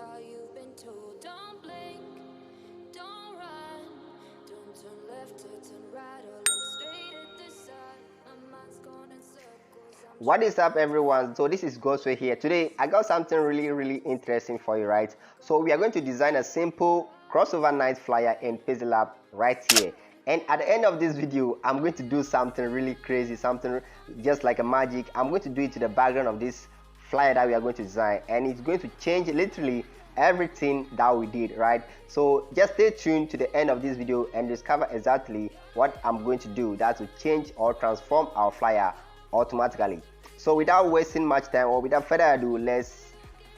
how you've been told. Don't blink, don't run, don't turn left or turn right or look straight at the sun. My mind's going in circles. What is up, everyone? So this is 𝑑𝒊𝒙𝒆𝒍𝒂𝒃 here. Today I got something really interesting for you, right? So we are going to design a simple crossover night flyer in Pixellab right here, and at the end of this video I'm going to do something really crazy, something just like a magic. I'm going to do it to the background of this flyer that we are going to design, and it's going to change literally everything that we did, right? So just stay tuned to the end of this video and discover exactly what I'm going to do that will change or transform our flyer automatically. So without wasting much time or without further ado, let's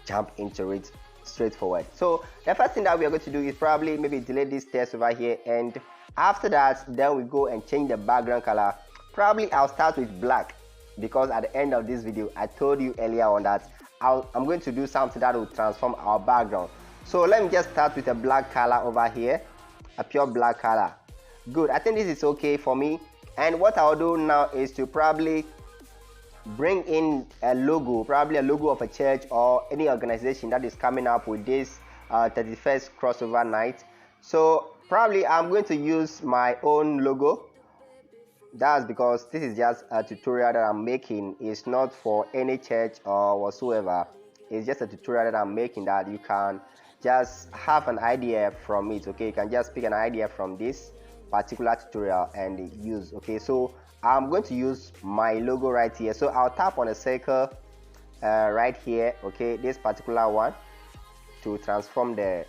jump into it straightforward. So the first thing that we are going to do is probably maybe delete this text over here, and after that then we go and change the background color. Probably I'll start with black, because at the end of this video I told you earlier on that I'm going to do something that will transform our background. So let me just start with a black color over here, a pure black color. Good, I think this is okay for me. And what I'll do now is to probably bring in a logo, probably a logo of a church or any organization that is coming up with this 31st crossover night. So probably I'm going to use my own logo. That's because this is just a tutorial that I'm making. It's not for any church or whatsoever. It's just a tutorial that I'm making that you can just have an idea from it. Okay, you can just pick an idea from this particular tutorial and use. Okay, so I'm going to use my logo right here. So I'll tap on a circle right here, okay, this particular one, to transform the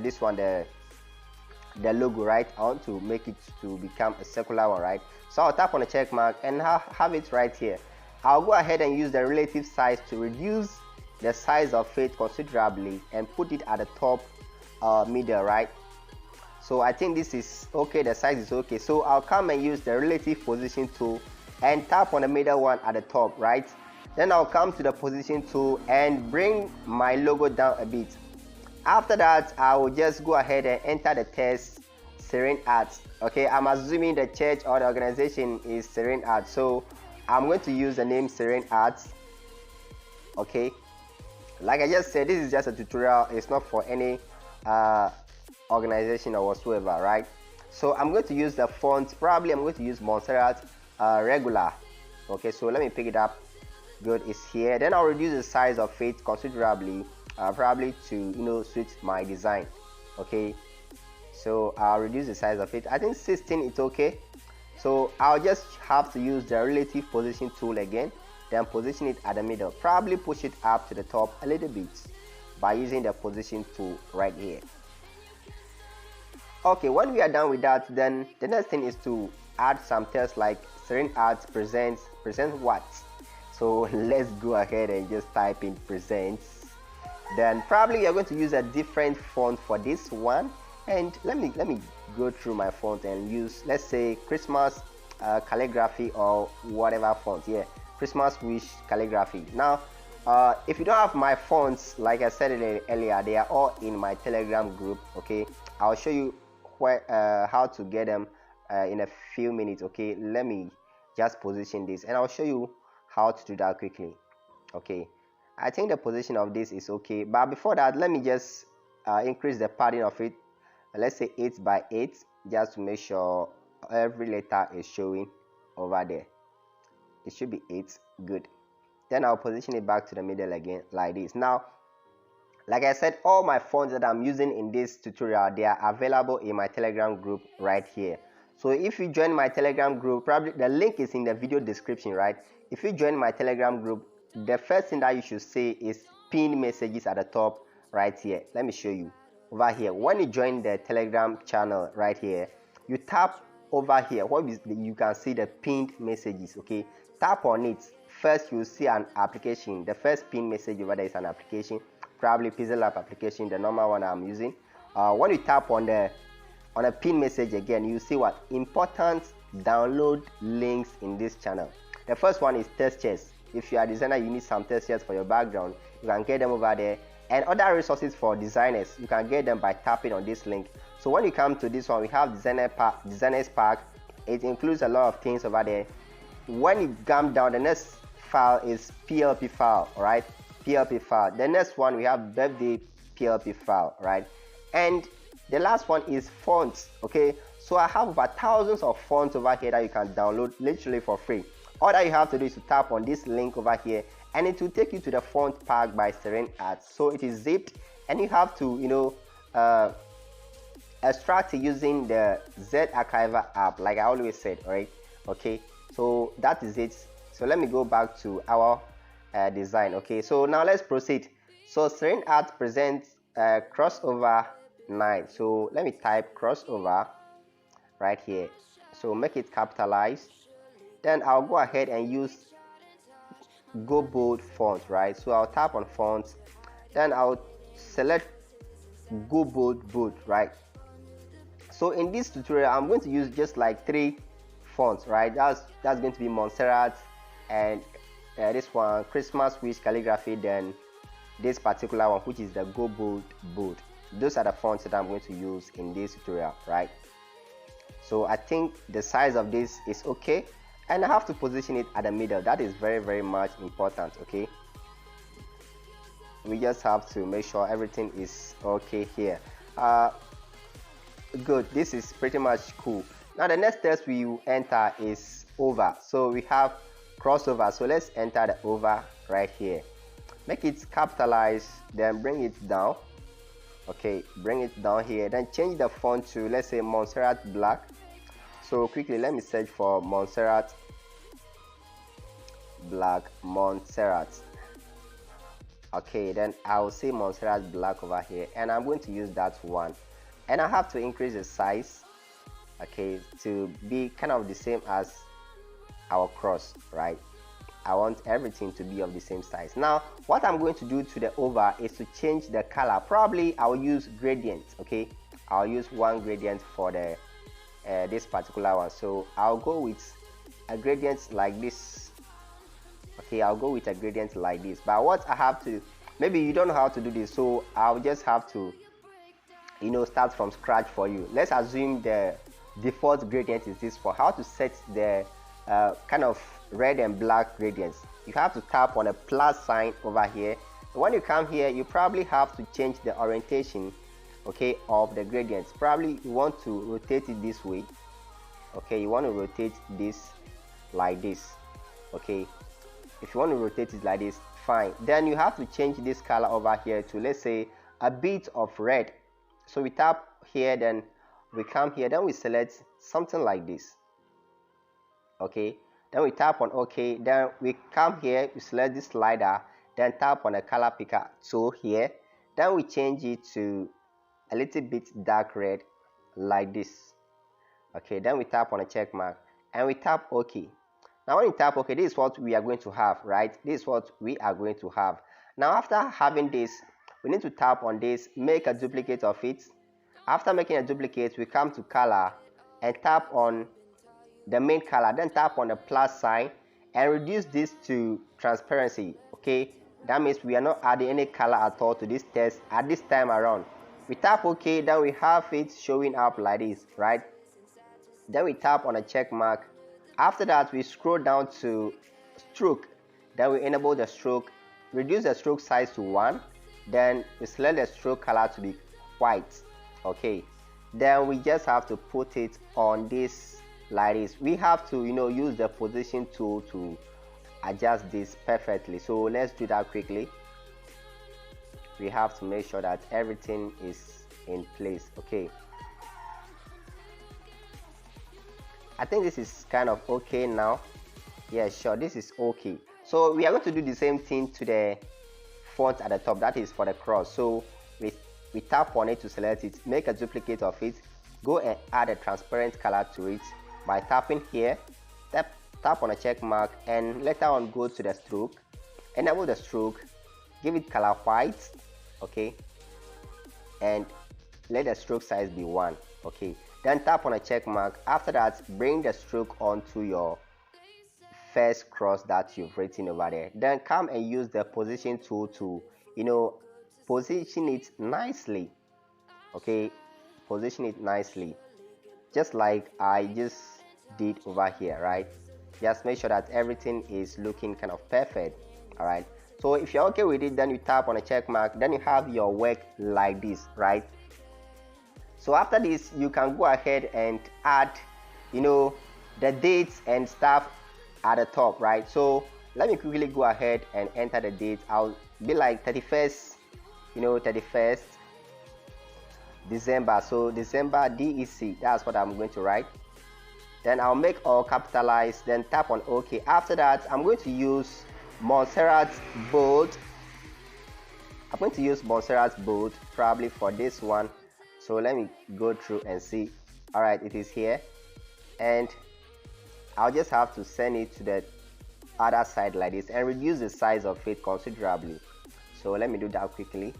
this one, the logo, right? I want to make it to become a circular one, right? So I'll tap on a check mark and have it right here. I'll go ahead and use the relative size to reduce the size of it considerably and put it at the top middle, right? So I think this is okay, the size is okay. So I'll come and use the relative position tool and tap on the middle one at the top, right? Then I'll come to the position tool and bring my logo down a bit. After that, I will just go ahead and enter the text Serene Arts. Okay, I'm assuming the church or the organization is Serene Arts, so I'm going to use the name Serene Arts. Okay, like I just said, this is just a tutorial. It's not for any organization or whatsoever, right? So I'm going to use the font. Probably I'm going to use Montserrat regular. Okay, so let me pick it up. Good, it's here. Then I'll reduce the size of it considerably, probably to suit my design. Okay, so I'll reduce the size of it. I think 16 is okay. So I'll just have to use the relative position tool again, then position it at the middle. Probably push it up to the top a little bit by using the position tool right here. Okay, when we are done with that, then the next thing is to add some text like Serene Arts presents what. So let's go ahead and just type in presents. Then probably you're going to use a different font for this one, and let me go through my font and use, let's say, Christmas calligraphy or whatever font. Yeah, Christmas wish calligraphy. Now if you don't have my fonts, like I said earlier, they are all in my Telegram group. Okay, I'll show you how to get them in a few minutes. Okay, let me just position this and I'll show you how to do that quickly. Okay, I think the position of this is okay, but before that, let me just increase the padding of it. Let's say 8 by 8, just to make sure every letter is showing over there. It should be 8. Good. Then I'll position it back to the middle again like this. Now, like I said, all my fonts that I'm using in this tutorial, they are available in my Telegram group right here. So if you join my Telegram group, probably the link is in the video description, right? If you join my Telegram group, the first thing that you should say is pin messages at the top right here. Let me show you over here. When you join the Telegram channel right here, you tap over here. What is you can see the pinned messages. Okay, tap on it. First you'll see an application. The first pin message over there is an application, probably Pixellab application, the normal one I'm using. When you tap on a pin message again, you see what important download links in this channel. The first one is textures. If you are a designer, you need some textures for your background, you can get them over there. And other resources for designers, you can get them by tapping on this link. So when you come to this one, we have designers pack. It includes a lot of things over there. When you come down, the next file is Plp File. All right, Plp file. The next one we have birthday Plp file, right? And the last one is fonts. Okay, so I have over thousands of fonts over here that you can download literally for free. All that you have to do is to tap on this link over here, and it will take you to the font pack by Serene Arts. So it is zipped, and you have to extract it using the 𝒁𝒂𝒂𝒃 app, like I always said. All right, okay, so that is it. So let me go back to our design. Okay, so now let's proceed. So Serene Arts presents crossover 9. So let me type crossover right here, so make it capitalized. Then I'll go ahead and use go bold font, right? So I'll tap on fonts, then I'll select go bold, right? So in this tutorial I'm going to use just like 3 fonts, right? That's going to be Montserrat, and this one Christmas wish calligraphy, then this particular one which is the go bold. Those are the fonts that I'm going to use in this tutorial, right? So I think the size of this is okay, and I have to position it at the middle. That is very much important. Okay, we just have to make sure everything is okay here. Good, this is pretty much cool. Now the next test we will enter is over. So we have crossover, so let's enter the over right here. Make it capitalized, then bring it down. Okay, bring it down here, then change the font to, let's say, Montserrat Black. So quickly let me search for Montserrat Black, Montserrat. Okay, then I'll say Montserrat Black over here, and I'm going to use that one, and I have to increase the size, okay, to be kind of the same as our cross, right? I want everything to be of the same size. Now what I'm going to do to the over is to change the color. Probably I'll use gradient. Okay, I'll use one gradient for the this particular one. So I'll go with a gradient like this. Okay, I'll go with a gradient like this. But what I have to, maybe you don't know how to do this, so I'll just have to start from scratch for you. Let's assume the default gradient is this. For how to set the kind of red and black gradients, you have to tap on a plus sign over here. When you come here, you probably have to change the orientation, okay, of the gradients. Probably you want to rotate it this way. Okay, you want to rotate this like this. Okay, if you want to rotate it like this, fine. Then you have to change this color over here to, let's say, a bit of red. So we tap here, then we come here, then we select something like this. Okay, then we tap on OK, then we come here, we select this slider, then tap on the color picker tool here, then we change it to a little bit dark red like this. Okay, then we tap on a check mark and we tap OK. Now when you tap OK, this is what we are going to have, right? This is what we are going to have. Now after having this, we need to tap on this, make a duplicate of it. After making a duplicate, we come to color and tap on the main color, then tap on the plus sign and reduce this to transparency. Okay, that means we are not adding any color at all to this text at this time around. We tap OK, then we have it showing up like this, right? Then we tap on a check mark. After that, we scroll down to stroke, then we enable the stroke, reduce the stroke size to 1, then we select the stroke color to be white. Okay, then we just have to put it on this like this. We have to use the position tool to adjust this perfectly. So let's do that quickly. We have to make sure that everything is in place. Okay, I think this is kind of okay now. Yeah, sure, this is okay. So we are going to do the same thing to the font at the top, that is for the cross. So we tap on it to select it, make a duplicate of it, go and add a transparent color to it by tapping here, tap on a check mark, and later on go to the stroke, enable the stroke, give it color white. Okay, and let the stroke size be 1. Okay, then tap on a check mark. After that, bring the stroke onto your first cross that you've written over there. Then come and use the position tool to position it nicely. Okay, position it nicely, just like I just did over here, right? Just make sure that everything is looking kind of perfect. All right, So if you're okay with it, then you tap on a check mark, then you have your work like this, right? So after this, you can go ahead and add, the dates and stuff at the top, right? So let me quickly go ahead and enter the date. I'll be like 31st, 31st December. So December DEC, that's what I'm going to write. Then I'll make all capitalized, then tap on OK. After that, I'm going to use Montserrat bold. I'm going to use Montserrat bold probably for this one. So let me go through and see. All right, it is here, and I'll just have to send it to the other side like this and reduce the size of it considerably. So let me do that quickly.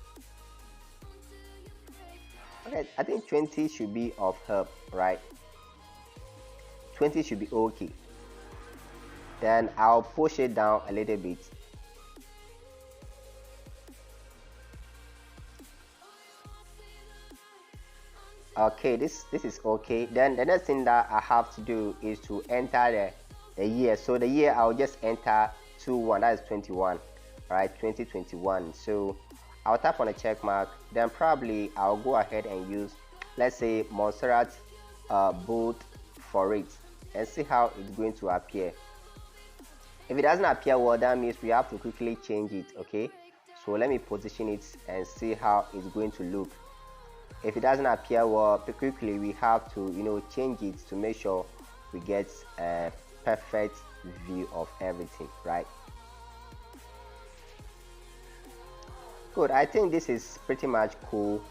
Okay, I think 20 should be of help, right? 20 should be okay. Then I'll push it down a little bit. Okay, this is okay. Then the next thing that I have to do is to enter the year. So the year, I'll just enter 21, that is 21, right? 2021. So I'll tap on a check mark, then probably I'll go ahead and use, let's say, Montserrat bold for it, and see how it's going to appear. If it doesn't appear well, that means we have to quickly change it. Okay, so let me position it and see how it's going to look. If it doesn't appear well quickly, we have to change it to make sure we get a perfect view of everything, right? Good, I think this is pretty much cool.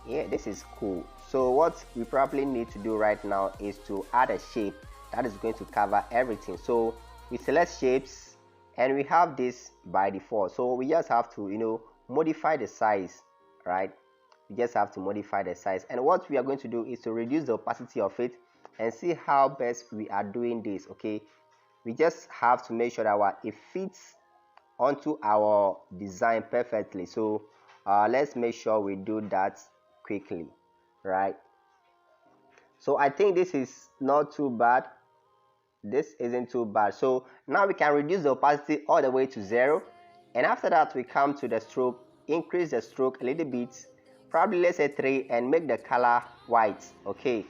Yeah, this is cool. So what we probably need to do right now is to add a shape that is going to cover everything. So we select shapes, and we have this by default, so we just have to modify the size, right? We just have to modify the size, and what we are going to do is to reduce the opacity of it and see how best we are doing this. Okay, we just have to make sure that it fits onto our design perfectly. So let's make sure we do that quickly, right? So I think this is not too bad. This isn't too bad. So now we can reduce the opacity all the way to 0, and after that we come to the stroke, increase the stroke a little bit, probably let's say 3, and make the color white. Okay,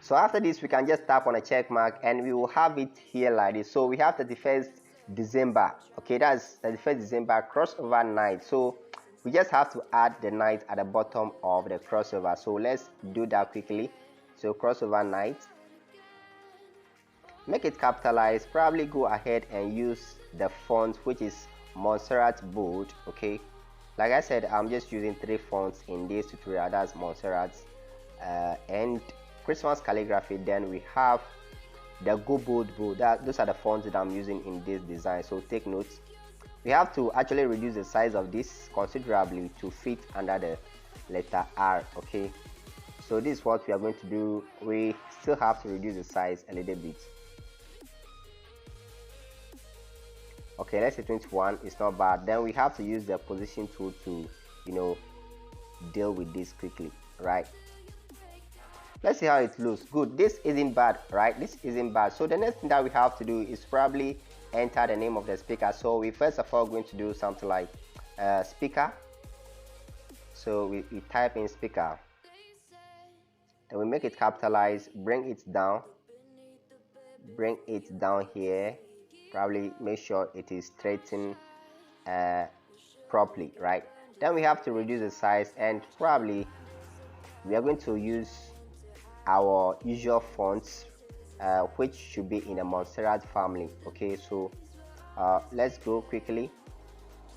so after this we can just tap on a check mark, and we will have it here like this. So we have 31st December. Okay, that's 31st December crossover night. So we just have to add the night at the bottom of the crossover. So let's do that quickly. So crossover night, make it capitalized, probably go ahead and use the font which is Montserrat bold. Okay, like I said, I'm just using 3 fonts in this tutorial. That's Montserrat and Christmas calligraphy. Then we have the Go Bold bold. Those are the fonts that I'm using in this design, so take notes. We have to actually reduce the size of this considerably to fit under the letter R. Okay, so this is what we are going to do. We still have to reduce the size a little bit. Okay, let's say 21, it's not bad. Then we have to use the position tool to deal with this quickly, right? Let's see how it looks. Good, this isn't bad, right? This isn't bad. So the next thing that we have to do is probably enter the name of the speaker. So we first of all going to do something like speaker. So we type in speaker, and we make it capitalized, bring it down here, probably make sure it is straightened properly, right? Then we have to reduce the size, and probably we are going to use our usual fonts which should be in a Montserrat family. Okay, so let's go quickly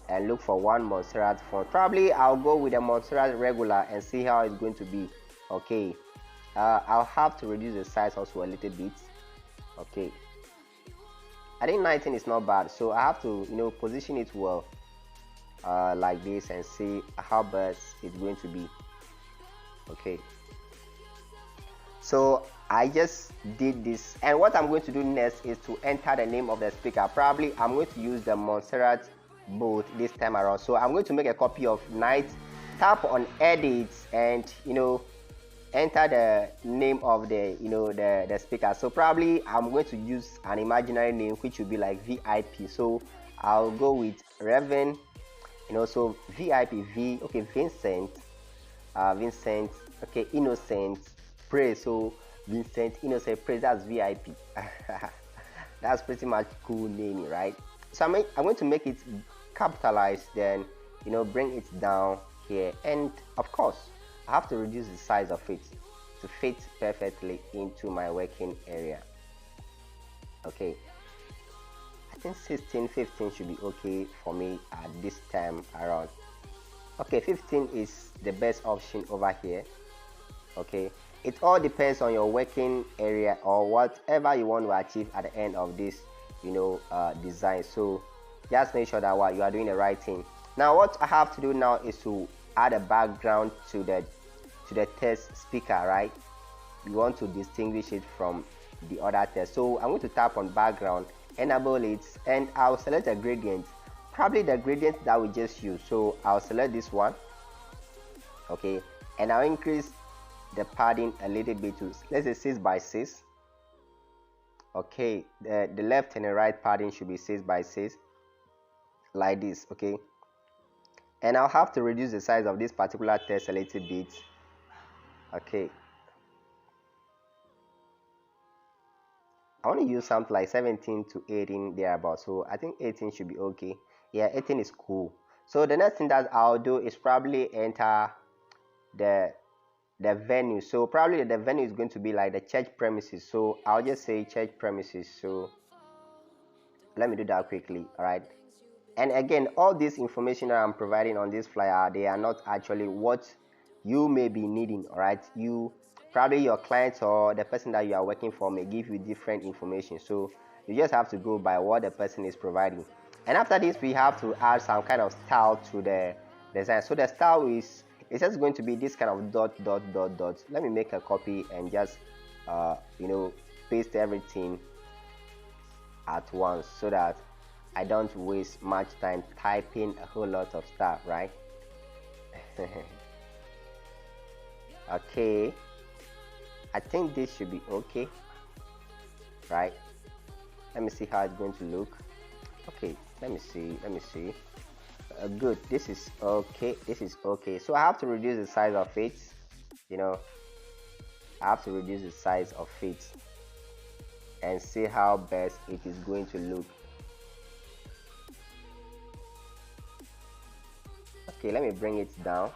and look for one Montserrat font. Probably I'll go with a Montserrat regular and see how it's going to be. Okay, I'll have to reduce the size also a little bit. Okay, I think 19 is not bad, so I have to position it well like this and see how best it's going to be. Okay, so I just did this, and what I'm going to do next is to enter the name of the speaker. Probably I'm going to use the Montserrat bold this time around. So I'm going to make a copy of night, tap on edit, and enter the name of the the speaker. So probably I'm going to use an imaginary name which will be like VIP. So I'll go with Reverend, so VIP V, okay, Vincent, Vincent, okay, Innocent Praise. So Vincent Innocent Praise, that's VIP. That's pretty much cool naming, right? So I'm going to make it capitalized, then bring it down here, and of course I have to reduce the size of it to fit perfectly into my working area. Okay, I think 16, 15 should be okay for me at this time around. Okay, 15 is the best option over here. Okay, it all depends on your working area or whatever you want to achieve at the end of this design. So just make sure that you are doing the right thing. Now what I have to do now is to add a background to the test speaker, right? You want to distinguish it from the other test. So I'm going to tap on background, enable it, and I'll select a gradient, probably the gradient that we just used. So I'll select this one, okay, and I'll increase the padding a little bit to, let's say, 6 by 6. Okay, the left and the right padding should be 6 by 6 like this. Okay, and I'll have to reduce the size of this particular text a little bit. Okay, I want to use something like 17 to 18 thereabout. So I think 18 should be okay. Yeah, 18 is cool. So the next thing that I'll do is probably enter the venue. So probably the venue is going to be like the church premises. So I'll just say church premises. So let me do that quickly. All right, and again, all this information that I'm providing on this flyer, they are not actually what you may be needing. All right, probably your clients or the person that you are working for may give you different information, so you just have to go by what the person is providing. And after this, we have to add some kind of style to the design. So the style is, it's just going to be this kind of dot dot dot dot. Let me make a copy and just paste everything at once so that I don't waste much time typing a whole lot of stuff, right? Okay, I think this should be okay, right? Let me see how it's going to look. Okay, let me see. Good, this is okay, this is okay. So I have to reduce the size of it, I have to reduce the size of it and see how best it is going to look. Okay, let me bring it down.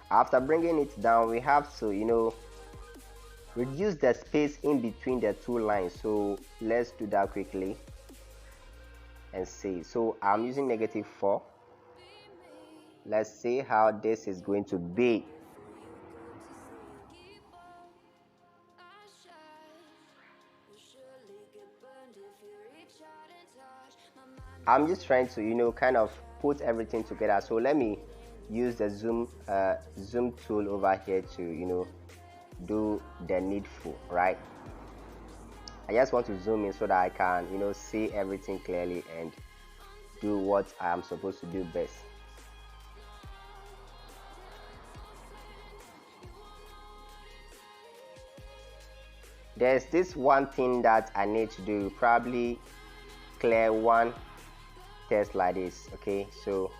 After bringing it down, we have to reduce the space in between the two lines. So let's do that quickly and see. So I'm using -4. Let's see how this is going to be. I'm just trying to kind of put everything together. So let me use the zoom tool over here to do the needful, right? I just want to zoom in so that I can see everything clearly and do what I am supposed to do best. There's this one thing that I need to do, probably clear one text like this. Okay, so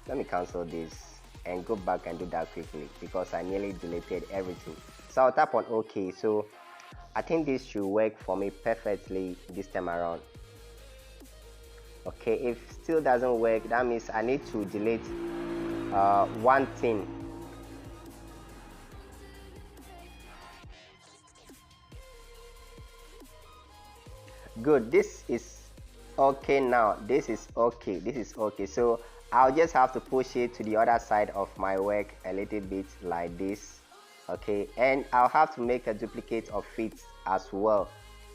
let me cancel this and go back and do that quickly because I nearly deleted everything. So I'll tap on OK. So I think this should work for me perfectly this time around. Okay, if still doesn't work, that means I need to delete one thing. Good, this is okay now. This is okay. So I'll just have to push it to the other side of my work a little bit like this. Okay, and I'll have to make a duplicate of it as well.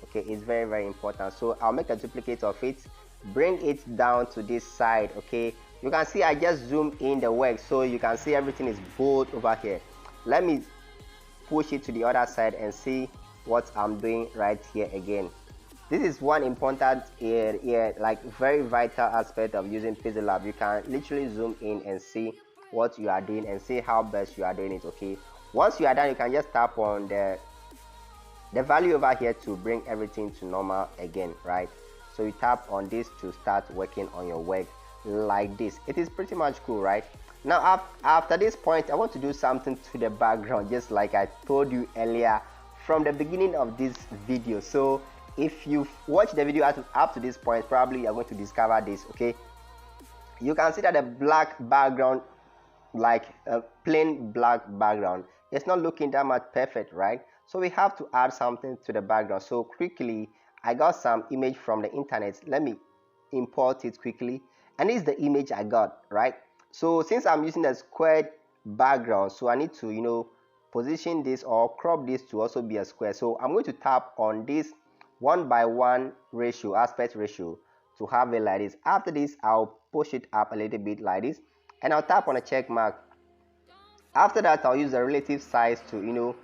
Okay, it's very, very important. So I'll make a duplicate of it, bring it down to this side. Okay, you can see I just zoom in the work, so you can see everything is bold over here. Let me push it to the other side and see what I'm doing right here again. This is one important like very vital aspect of using Pixellab. You can literally zoom in and see what you are doing and see how best you are doing it. Okay, once you are done, you can just tap on the value over here to bring everything to normal again, right? So you tap on this to start working on your work like this. It is pretty much cool, right? Now after this point, I want to do something to the background, just like I told you earlier from the beginning of this video. So if you've watched the video up to this point, probably you're going to discover this. Okay, you can see that the black background, like a plain black background, it's not looking that much perfect, right? So we have to add something to the background. So quickly, I got some image from the internet. Let me import it quickly, and this is the image I got, right? So since I'm using a squared background, so I need to position this or crop this to also be a square. So I'm going to tap on this 1:1 ratio, aspect ratio, to have it like this. After this, I'll push it up a little bit like this, and I'll tap on a check mark. After that, I'll use the relative size to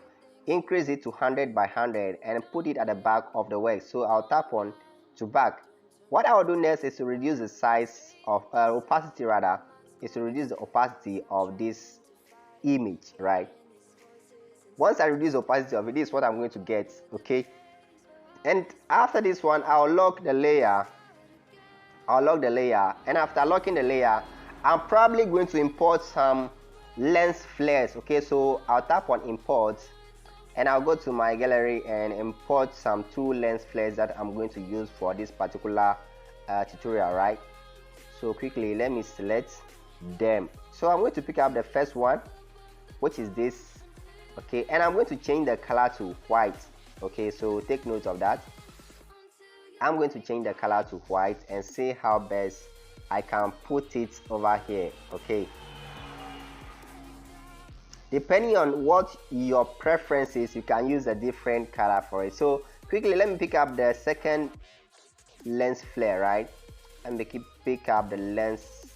increase it to 100:100 and put it at the back of the work. So I'll tap on to back. What I'll do next is to reduce the size of opacity, rather is to reduce the opacity of this image, right? Once I reduce the opacity of it, this is what I'm going to get. Okay, and after this one, I'll lock the layer, and after locking the layer, I'm probably going to import some lens flares. Okay, so I'll tap on import, and I'll go to my gallery and import some 2 lens flares that I'm going to use for this particular tutorial, right? So quickly, let me select them. So I'm going to pick up the first one, which is this. Okay, and I'm going to change the color to white. Okay, so take note of that. I'm going to change the color to white and see how best I can put it over here. Okay, depending on what your preference is, you can use a different color for it. So quickly, let me pick up the second lens flare, right? Let me pick up the lens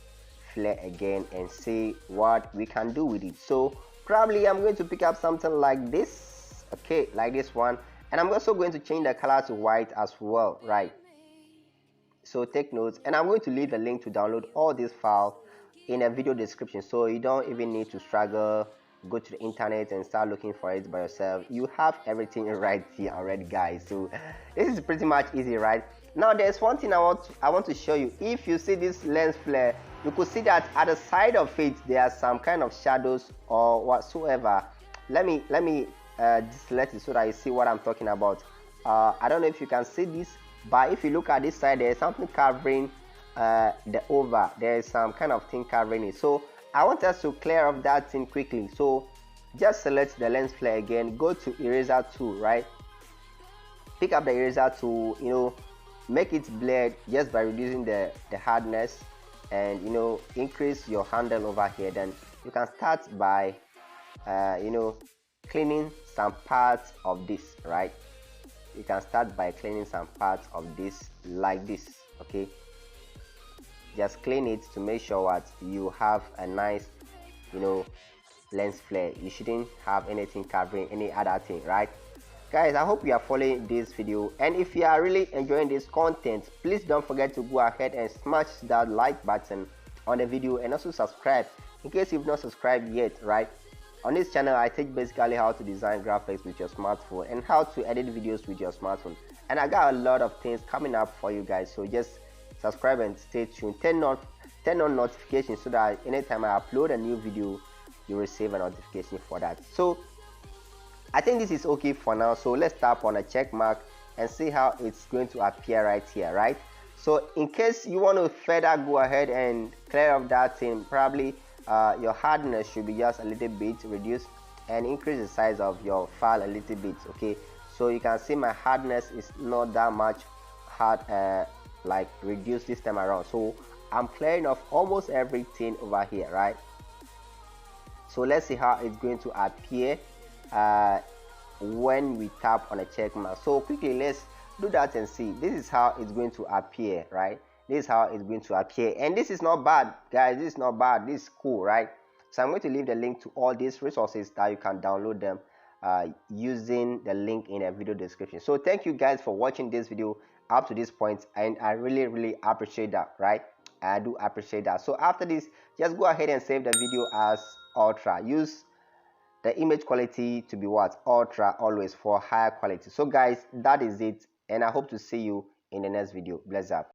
flare again and see what we can do with it. So probably I'm going to pick up something like this. Okay, like this one, and I'm also going to change the color to white as well, right? So take notes, and I'm going to leave a link to download all this file in a video description, so you don't even need to struggle, go to the internet and start looking for it by yourself. You have everything right here already, guys. So this is pretty much easy, right? Now there's one thing I want to show you. If you see this lens flare, you could see that at the side of it there are some kind of shadows or whatsoever. Let me select it so that you see what I'm talking about. I don't know if you can see this, but if you look at this side, there's something covering the over. There is some kind of thing covering it. So I want us to clear off that thing quickly. So just select the lens flare again, go to eraser tool, right? Pick up the eraser tool, make it blend just by reducing the hardness, and increase your handle over here. Then you can start by cleaning some parts of this, right? You can start by cleaning some parts of this like this. Okay, just clean it to make sure that you have a nice lens flare. You shouldn't have anything covering any other thing, right? Guys, I hope you are following this video, and if you are really enjoying this content, please don't forget to go ahead and smash that like button on the video, and also subscribe in case you've not subscribed yet, right? On this channel, I teach basically how to design graphics with your smartphone and how to edit videos with your smartphone, and I got a lot of things coming up for you guys. So just subscribe and stay tuned. Turn on notifications so that anytime I upload a new video, you receive a notification for that. So I think this is okay for now. So let's tap on a check mark and see how it's going to appear right here, right? So in case you want to further go ahead and clear up that thing, probably your hardness should be just a little bit reduced, and increase the size of your file a little bit. Okay, so you can see my hardness is not that much hard, like reduced this time around. So I'm clearing off almost everything over here, right? So let's see how it's going to appear when we tap on a check mark. So quickly, let's do that and see. This is how it's going to appear, right? This is how it's going to appear, and this is not bad, guys. This is not bad. This is cool, right? So I'm going to leave the link to all these resources that you can download them using the link in the video description. So thank you guys for watching this video up to this point, and I really appreciate that, right? I do appreciate that. So after this, just go ahead and save the video as ultra. Use the image quality to be what? Ultra always for higher quality. So guys, that is it, and I hope to see you in the next video. Bless up.